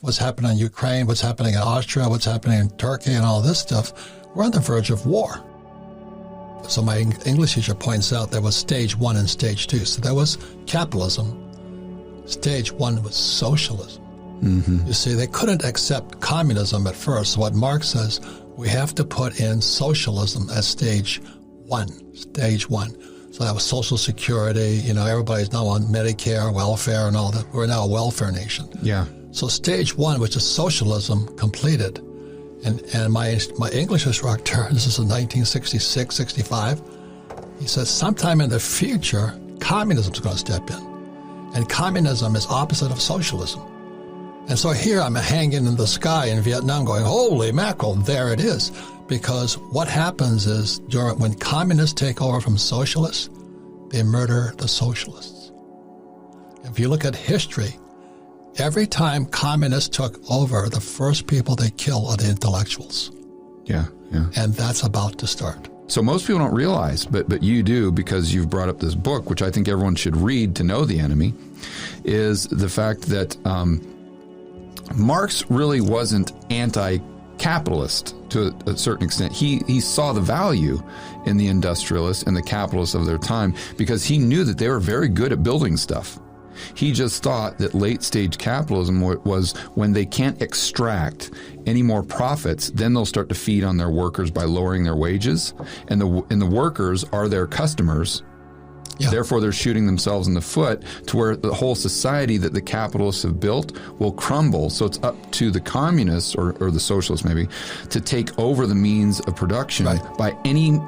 what's happening in Ukraine, what's happening in Austria, what's happening in Turkey, and all this stuff, we're on the verge of war. So my English teacher points out there was stage 1 and stage 2. So there was capitalism. Stage 1 was socialism. You see, they couldn't accept communism at first. So what Marx says, we have to put in socialism as stage 1. Stage 1. So that was Social Security. Everybody's now on Medicare, welfare, and all that. We're now a welfare nation. Yeah. So stage 1, which is socialism, completed. And my English instructor, this is in 1966, 65, he says sometime in the future, communism is going to step in. And communism is opposite of socialism. And so here I'm hanging in the sky in Vietnam going, holy mackerel, there it is. Because what happens is when communists take over from socialists, they murder the socialists. If you look at history, every time communists took over, the first people they kill are the intellectuals. Yeah, yeah. And that's about to start. So most people don't realize, but you do because you've brought up this book, which I think everyone should read to know the enemy, is the fact that Marx really wasn't anti-capitalist to a certain extent. He saw the value in the industrialists and the capitalists of their time because he knew that they were very good at building stuff. He just thought that late-stage capitalism was when they can't extract any more profits, then they'll start to feed on their workers by lowering their wages, and the workers are their customers. Yeah. Therefore, they're shooting themselves in the foot to where the whole society that the capitalists have built will crumble. So it's up to the communists or the socialists maybe to take over the means of production by any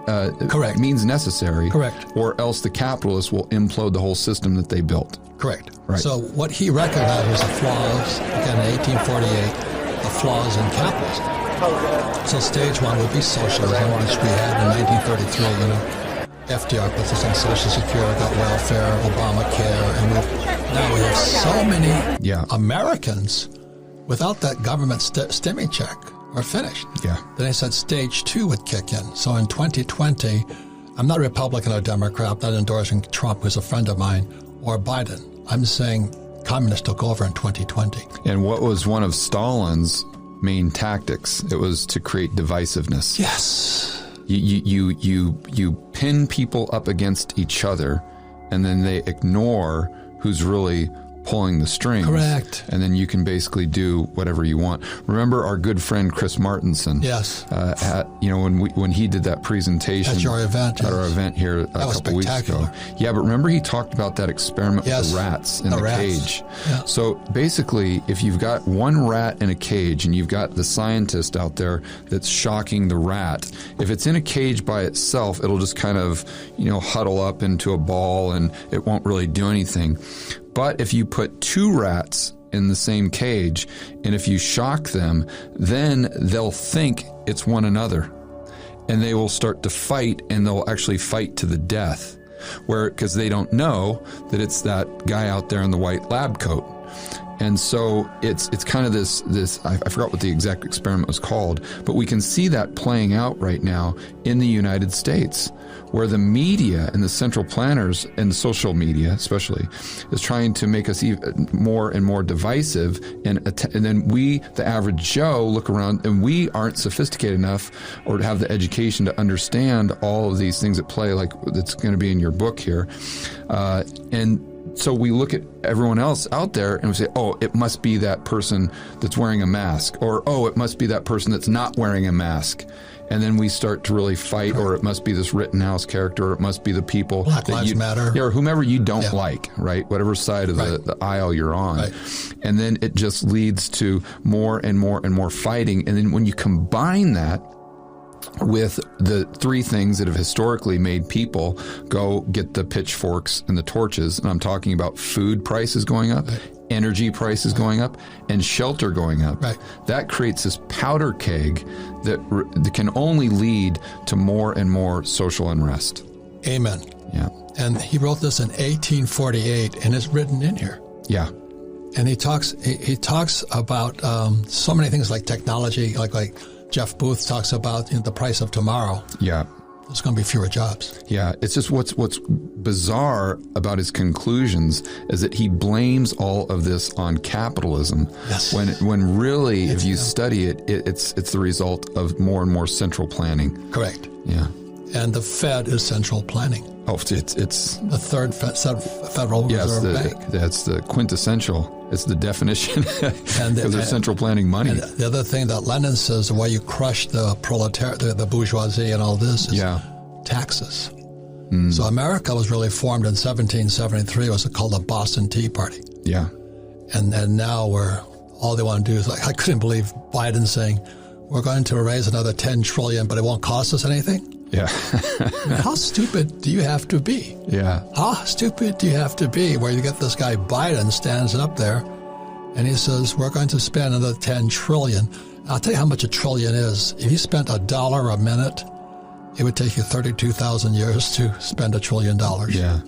means necessary. Correct. Or else the capitalists will implode the whole system that they built. Correct. Right. So what he recognized was the flaws, again in 1848, the flaws in capitalism. So stage 1 would be socialism, which we had in 1933, FDR puts us on Social Security, got welfare, Obamacare, and now we have so many Americans without that government stimmy check are finished. Yeah. Then they said stage 2 would kick in. So in 2020, I'm not Republican or Democrat, I'm not endorsing Trump, who's a friend of mine, or Biden. I'm saying communists took over in 2020. And what was one of Stalin's main tactics? It was to create divisiveness. Yes. You pin people up against each other, and then they ignore who's really pulling the strings. Correct. And then you can basically do whatever you want. Remember our good friend Chris Martinson? Yes. When he did that presentation at our event here a couple weeks ago. Yeah, but remember he talked about that experiment with the rats in the cage. Yeah. So basically, if you've got one rat in a cage and you've got the scientist out there that's shocking the rat, if it's in a cage by itself, it'll just kind of huddle up into a ball and it won't really do anything. But if you put 2 rats in the same cage, and if you shock them, then they'll think it's one another. And they will start to fight, and they'll actually fight to the death. Because they don't know that it's that guy out there in the white lab coat. And so it's kind of this I forgot what the exact experiment was called, but we can see that playing out right now in the United States, where the media and the central planners and social media especially is trying to make us even more and more divisive, and then we, the average Joe, look around and we aren't sophisticated enough or have the education to understand all of these things at play, like that's going to be in your book here, and so we look at everyone else out there and we say, oh, it must be that person that's wearing a mask, or, oh, it must be that person that's not wearing a mask. And then we start to really fight, or it must be this Rittenhouse character, or it must be the people Black Lives Matter. Yeah, or whomever you don't like, right? Whatever side of the aisle you're on. Right. And then it just leads to more and more and more fighting. And then when you combine that with the 3 things that have historically made people go get the pitchforks and the torches, and I'm talking about food prices going up, energy prices going up, and shelter going up. Right. That creates this powder keg that can only lead to more and more social unrest. Amen. Yeah. And he wrote this in 1848, and it's written in here. Yeah. And he talks about so many things like technology, like Jeff Booth talks about the price of tomorrow. Yeah. there's going to be fewer jobs. Yeah, it's just what's bizarre about his conclusions is that he blames all of this on capitalism. Yes. When really, if you study it, it's the result of more and more central planning. Correct. Yeah. And the Fed is central planning. Oh, it's the third Federal Reserve Bank. That's the quintessential. It's the definition because they're central planning money. And the other thing that Lenin says, the way you crush the proletariat, the bourgeoisie and all this is taxes. So America was really formed in 1773. It was called the Boston Tea Party. Yeah. And now all they want to do is, I couldn't believe Biden saying, we're going to raise another $10 trillion, but it won't cost us anything. Yeah. How stupid do you have to be? Yeah. How stupid do you have to be where you get this guy Biden stands up there and he says, we're going to spend another $10 trillion. I'll tell you how much a trillion is. If you spent $1 a minute, it would take you 32,000 years to spend $1 trillion. Yeah.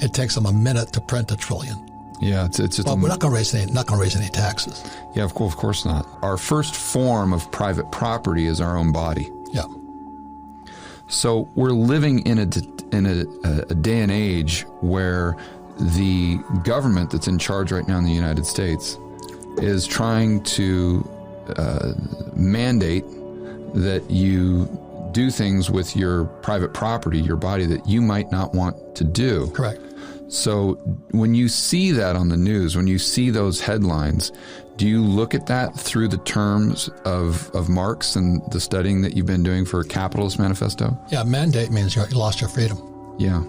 It takes them a minute to print $1 trillion. Yeah, it's just. But we're not going to raise any taxes. Yeah, of course not. Our first form of private property is our own body. Yeah. So we're living in a day and age where the government that's in charge right now in the United States is trying to mandate that you do things with your private property, your body, that you might not want to do. Correct. So when you see that on the news, when you see those headlines, do you look at that through the terms of Marx and the studying that you've been doing for Capitalist Manifesto? Yeah, mandate means you lost your freedom. Yeah.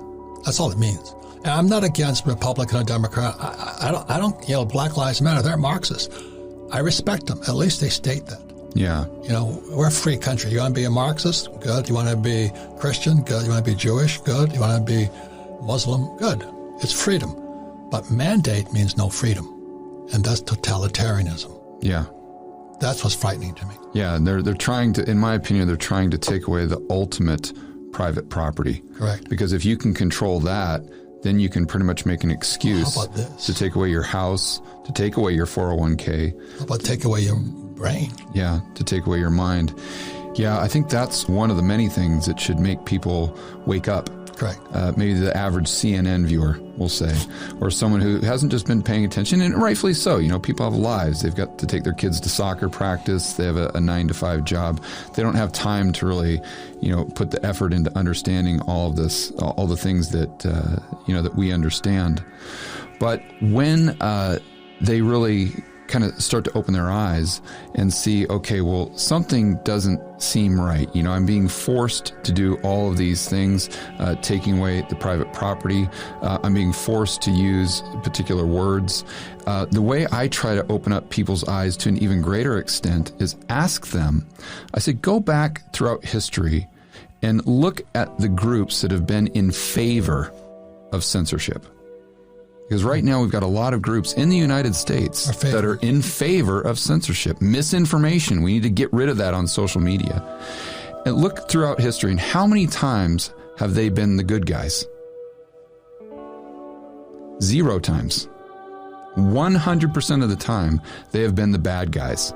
That's all it means. And I'm not against Republican or Democrat. I don't, Black Lives Matter, they're Marxists. I respect them. At least they state that. Yeah. We're a free country. You want to be a Marxist? Good. You want to be Christian? Good. You want to be Jewish? Good. You want to be Muslim? Good. It's freedom. But mandate means no freedom. And that's totalitarianism. Yeah. That's what's frightening to me. Yeah, they're trying to, in my opinion, they're trying to take away the ultimate private property. Correct. Because if you can control that, then you can pretty much make an excuse to take away your house, to take away your 401k. How about take away your brain? Yeah, to take away your mind. Yeah, I think that's one of the many things that should make people wake up. Correct. Maybe the average CNN viewer, we'll say, or someone who hasn't just been paying attention, and rightfully so. People have lives. They've got to take their kids to soccer practice. They have a 9-to-5 job. They don't have time to really, put the effort into understanding all of this, all the things that, that we understand. But when they really kind of start to open their eyes and see, okay, well, something doesn't seem right. I'm being forced to do all of these things, taking away the private property. I'm being forced to use particular words. The way I try to open up people's eyes to an even greater extent is ask them. I say, go back throughout history and look at the groups that have been in favor of censorship. Because right now we've got a lot of groups in the United States that are in favor of censorship, misinformation. We need to get rid of that on social media. And look throughout history, and how many times have they been the good guys? 0 times. 100% of the time, they have been the bad guys.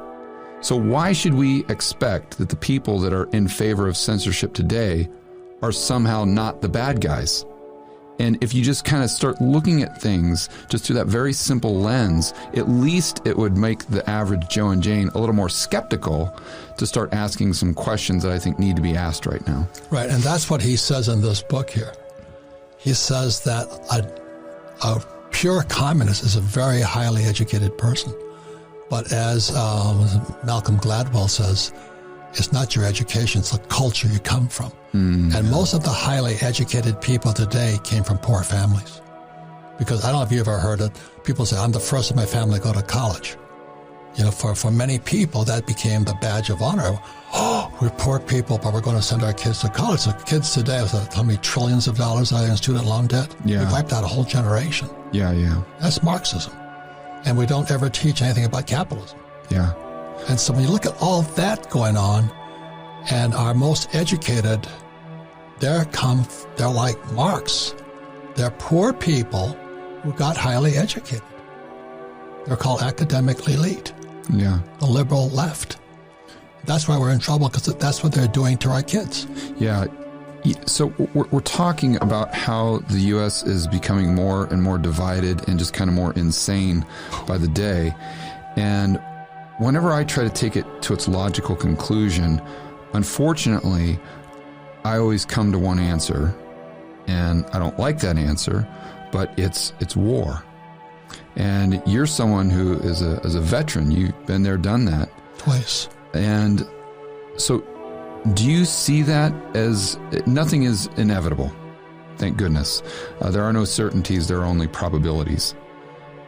So why should we expect that the people that are in favor of censorship today are somehow not the bad guys? And if you just kind of start looking at things just through that very simple lens, at least it would make the average Joe and Jane a little more skeptical to start asking some questions that I think need to be asked right now. Right, and that's what he says in this book here. He says that a pure communist is a very highly educated person. But as Malcolm Gladwell says, it's not your education, it's the culture you come from. And most of the highly educated people today came from poor families. Because I don't know if you ever heard it, people say, I'm the first in my family to go to college. For many people, that became the badge of honor. Oh, we're poor people, but we're going to send our kids to college. So kids today, how many trillions of dollars are in student loan debt? Yeah. We wiped out a whole generation. Yeah. That's Marxism. And we don't ever teach anything about capitalism. Yeah. And so when you look at all that going on, and our most educated, they're like Marx. They're poor people who got highly educated. They're called academic elite. Yeah. The liberal left. That's why we're in trouble, because that's what they're doing to our kids. Yeah. So we're talking about how the U.S. is becoming more and more divided and just kind of more insane by the day. And whenever I try to take it to its logical conclusion, unfortunately, I always come to one answer, and I don't like that answer, but it's war. And you're someone who is a veteran. You've been there, done that. Twice. And so do you see that as nothing is inevitable? Thank goodness. There are no certainties, there are only probabilities.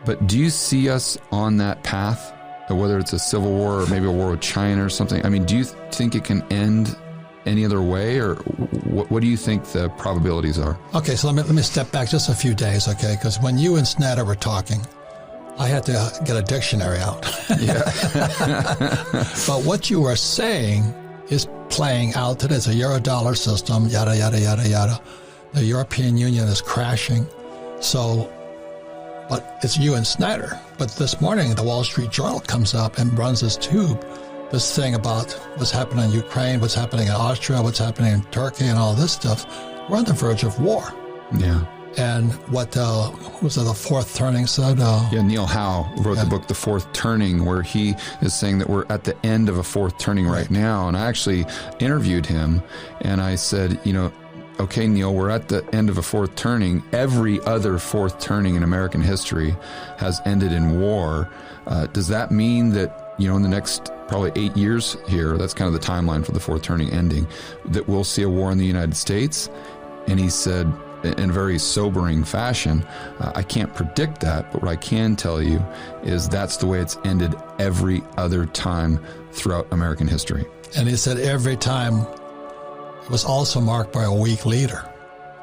But do you see us on that path, whether it's a civil war or maybe a war with China or something? I mean, do you think it can end any other way, or what do you think the probabilities are? Okay, so let me step back just a few days, okay? Because when you and Snyder were talking, I had to get a dictionary out. Yeah. But what you were saying is playing out today. It's a Eurodollar system, yada, yada, yada, yada. The European Union is crashing. So, but it's you and Snyder. But this morning, the Wall Street Journal comes up and runs this thing about what's happening in Ukraine, what's happening in Austria, what's happening in Turkey, and all this stuff. We're on the verge of war. Yeah. And what was it, The Fourth Turning said? Neil Howe wrote the book The Fourth Turning, where he is saying that we're at the end of a fourth turning right now. And I actually interviewed him, and I said, okay, Neil, we're at the end of a fourth turning. Every other fourth turning in American history has ended in war. Does that mean that, in the next probably 8 years here, that's kind of the timeline for the fourth turning ending, that we'll see a war in the United States? And he said, in a very sobering fashion, I can't predict that, but what I can tell you is that's the way it's ended every other time throughout American history. And he said every time it was also marked by a weak leader.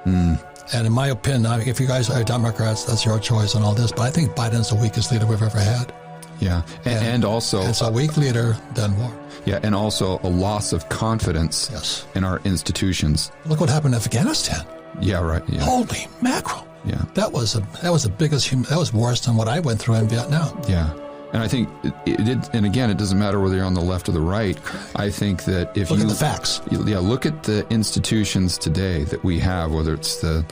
And in my opinion, if you guys are Democrats, that's your choice and all this, but I think Biden's the weakest leader we've ever had. Yeah, and also... It's a weak leader, then war. Yeah, and also a loss of confidence in our institutions. Look what happened in Afghanistan. Yeah, right. Yeah. Holy mackerel! Yeah, that was the biggest. That was worse than what I went through in Vietnam. Yeah, and I think it did. And again, it doesn't matter whether you're on the left or the right. I think that if look at the facts, look at the institutions today that we have, whether it's the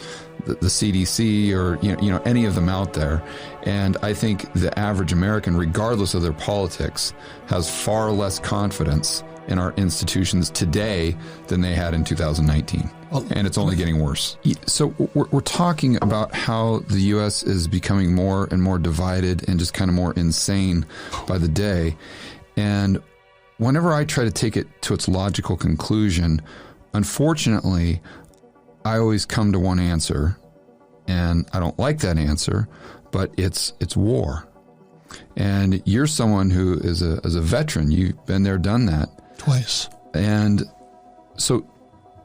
CDC or any of them out there, and I think the average American, regardless of their politics, has far less confidence in our institutions today than they had in 2019. And it's only getting worse. So we're talking about how the U.S. is becoming more and more divided and just kind of more insane by the day. And whenever I try to take it to its logical conclusion, unfortunately, I always come to one answer, and I don't like that answer, but it's war. And you're someone who is a veteran. You've been there, done that. Twice. And so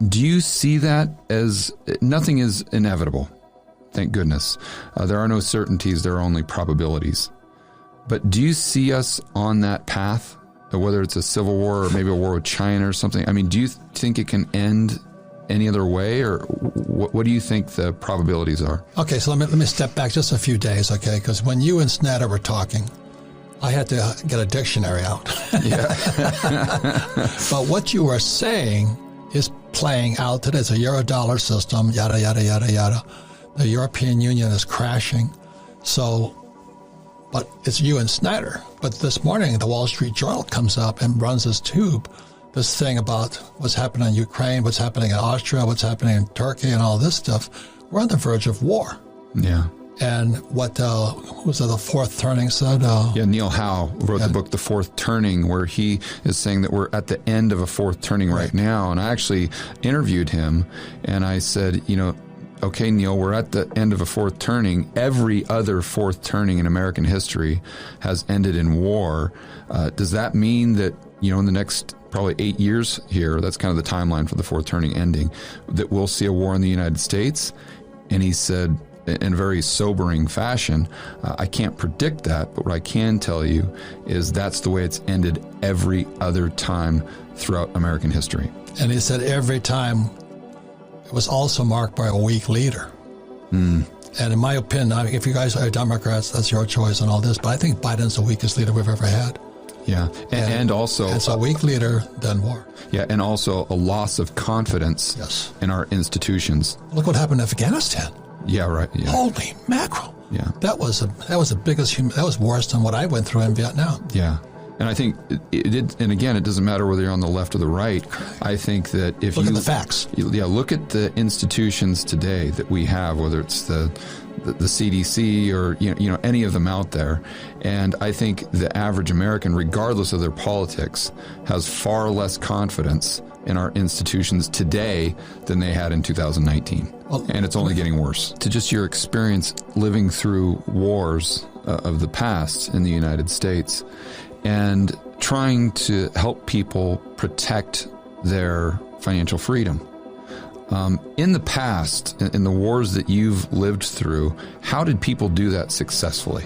do you see that as nothing is inevitable? Thank goodness. There are no certainties, there are only probabilities. But do you see us on that path, whether it's a civil war or maybe a war with China or something? I mean, do you think it can end any other way, or what do you think the probabilities are? Okay, so let me step back just a few days, okay? Because when you and Snyder were talking, I had to get a dictionary out. Yeah. But what you were saying is playing out today. It's a Eurodollar system, yada, yada, yada, yada. The European Union is crashing. So, but it's you and Snyder. But this morning, the Wall Street Journal comes up and runs this thing about what's happening in Ukraine, what's happening in Austria, what's happening in Turkey, and all this stuff. We're on the verge of war. Yeah. And what was it, The Fourth Turning said? Neil Howe wrote the book The Fourth Turning, where he is saying that we're at the end of a fourth turning right now. And I actually interviewed him, and I said, okay, Neil, we're at the end of a fourth turning. Every other fourth turning in American history has ended in war. Does that mean that, in the next probably 8 years here, that's kind of the timeline for the fourth turning ending, that we'll see a war in the United States? And he said, in a very sobering fashion, I can't predict that, but what I can tell you is that's the way it's ended every other time throughout American history. And he said every time it was also marked by a weak leader. And in my opinion, if you guys are Democrats, that's your choice and all this, but I think Biden's the weakest leader we've ever had. Yeah, and also it's a weak leader, then war. Yeah, and also a loss of confidence in our institutions. Look what happened in Afghanistan. Yeah, right. Yeah. Holy mackerel! Yeah, that was the biggest. That was worse than what I went through in Vietnam. Yeah. And I think and again, it doesn't matter whether you're on the left or the right. I think that if look at the facts, look at the institutions today that we have, whether it's the CDC or any of them out there, and I think the average American, regardless of their politics, has far less confidence in our institutions today than they had in 2019, and it's only getting worse. To just your experience living through wars of the past in the United States, and trying to help people protect their financial freedom. In the past, in the wars that you've lived through, how did people do that successfully?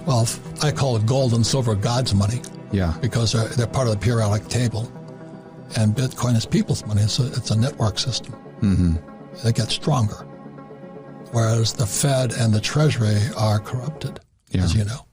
Well, I call it gold and silver God's money. Yeah. Because they're part of the periodic table. And Bitcoin is people's money. It's a network system. Mm-hmm. It gets stronger. Whereas the Fed and the Treasury are corrupted, as you know.